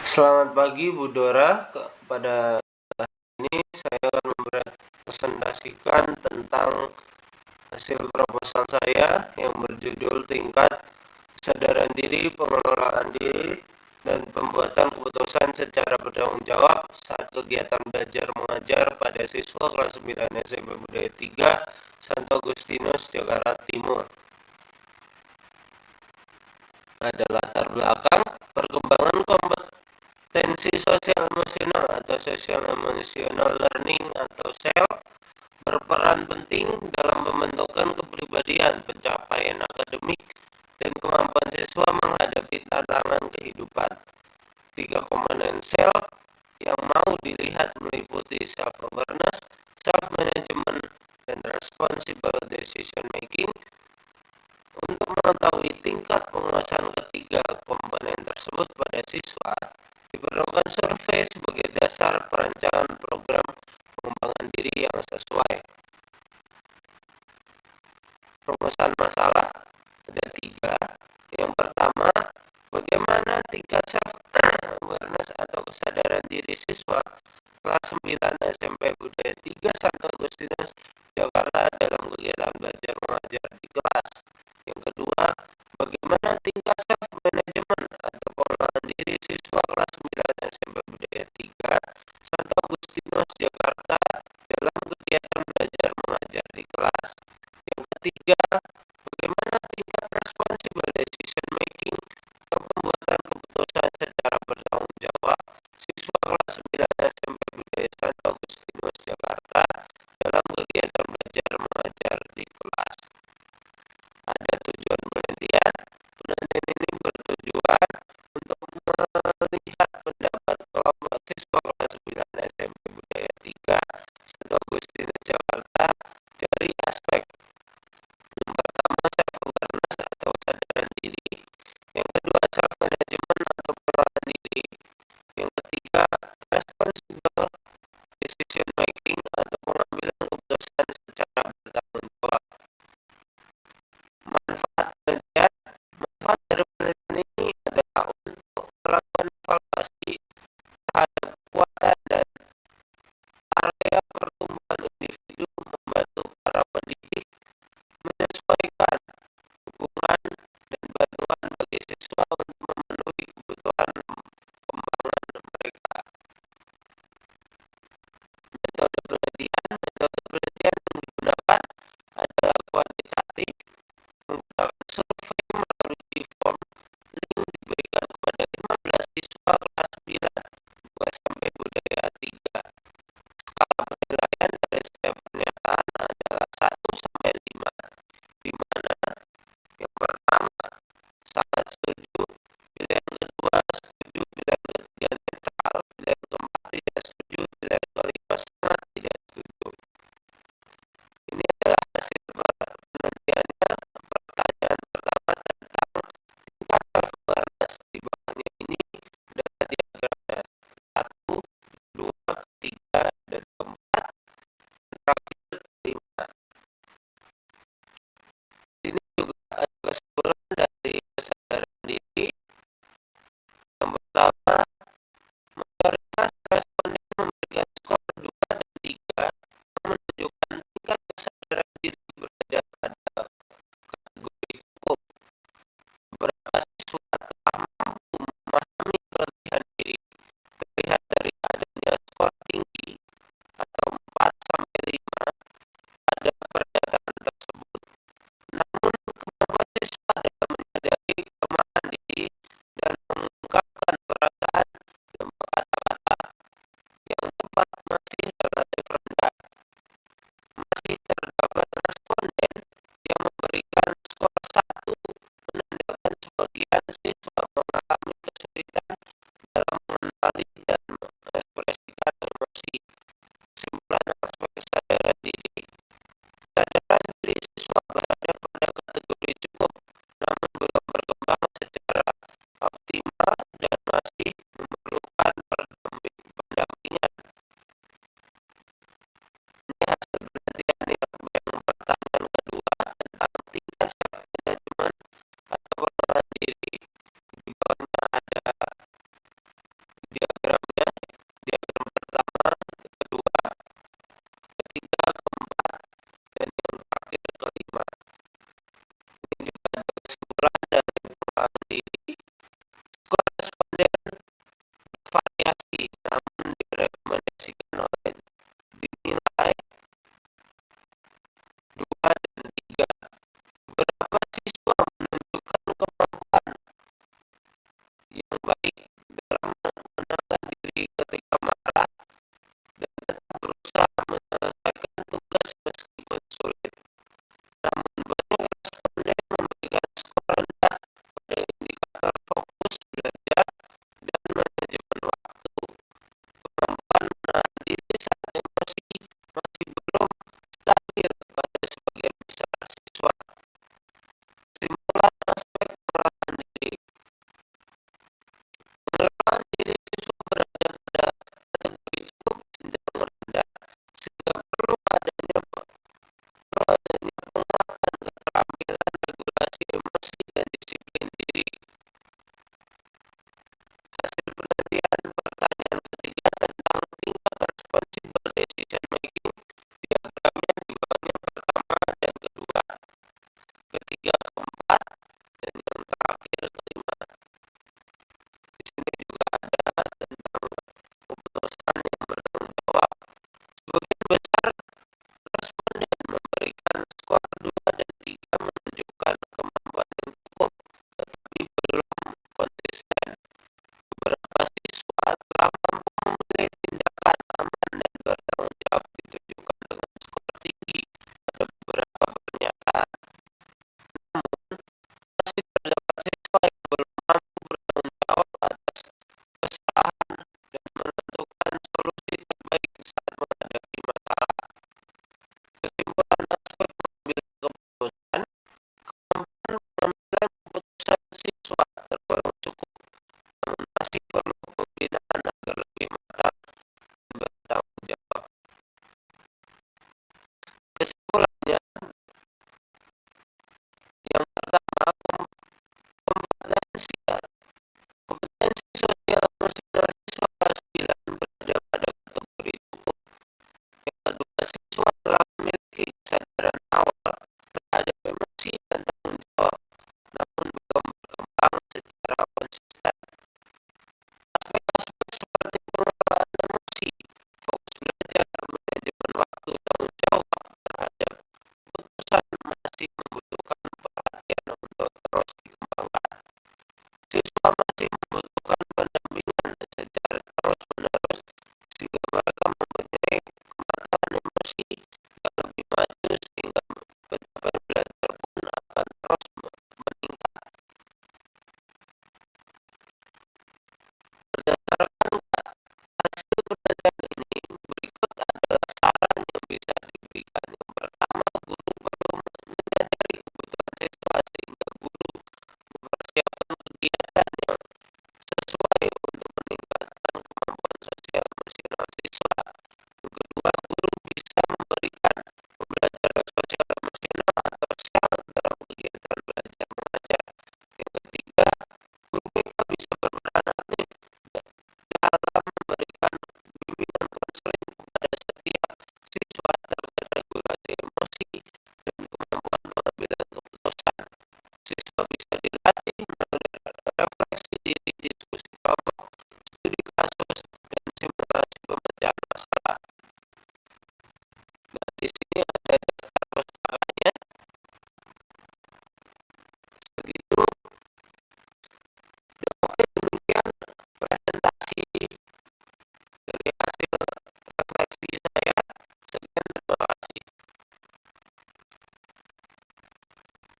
Selamat pagi Bu Dora. Pada ini saya akan mempresentasikan tentang hasil proposal saya yang berjudul Tingkat Kesadaran Diri, Pengelolaan Diri, dan Pembuatan Keputusan Secara Bertanggung Jawab saat kegiatan belajar mengajar pada siswa kelas 9 SMP Budaya 3 Santo Agustinus, Jakarta Timur. Ada latar belakang perkembangan kompetensi sosial emosional atau social emotional learning atau SEL berperan penting dalam pembentukan kepribadian, pencapaian akademik, dan kemampuan siswa menghadapi tantangan kehidupan. 3 komponen SEL yang mau dilihat meliputi self-awareness, self-management, dan responsible decision making. Untuk mengetahui tingkat penguasaan ketiga komponen tersebut pada siswa, diperlukan survei sebagai dasar perancangan program pengembangan diri yang sesuai. Rumusan masalah ada 3. Yang pertama, bagaimana tingkat self-awareness atau kesadaran diri siswa kelas 9 SMP Budaya 3 Santo Agustinus, Jakarta dalam kegiatan belajar mengajar di kelas. Yang kedua, bagaimana tingkat self-management atau pengelolaan diri siswa kelas 9 SMP Budaya 3 Santo Agustinus, Jakarta dalam kegiatan belajar mengajar di kelas. Yang ketiga, bagaimana tingkat responsible decision making atau pembuatan keputusan secara bertanggung jawab siswa kelas 9 SMP Budaya Santo Agustinus, Jakarta dalam kegiatan belajar mengajar di kelas. Ada tujuan penelitian. Penelitian ini bertujuan untuk melihat pendapat kelompok siswa kelas 9 SMP Budaya 3 Santo Agustinus, Jakarta dari aspek yang pertama self-awareness atau kesadaran diri, yang kedua self-management atau pengelolaan diri, yang ketiga responsible decision making atau pengambilan keputusan secara bertanggung jawab. Manfaat dari penelitian ini adalah untuk melakukan evaluasi terhadap kekuatan dan area pertumbuhan individu, membantu para pendidik menyesuaikan dukungan dan bantuan bagi siswa untuk memenuhi kebutuhan kembangan mereka. Metode penelitian yang digunakan adalah kuantitatif, menggunakan survei melalui form link diberikan kepada 15 siswa kelas 9 SMP Budaya 3. Skala penilaian dari setiap pernyataan adalah 1 sampai 5, di mana yang pertama sangat setuju, diri di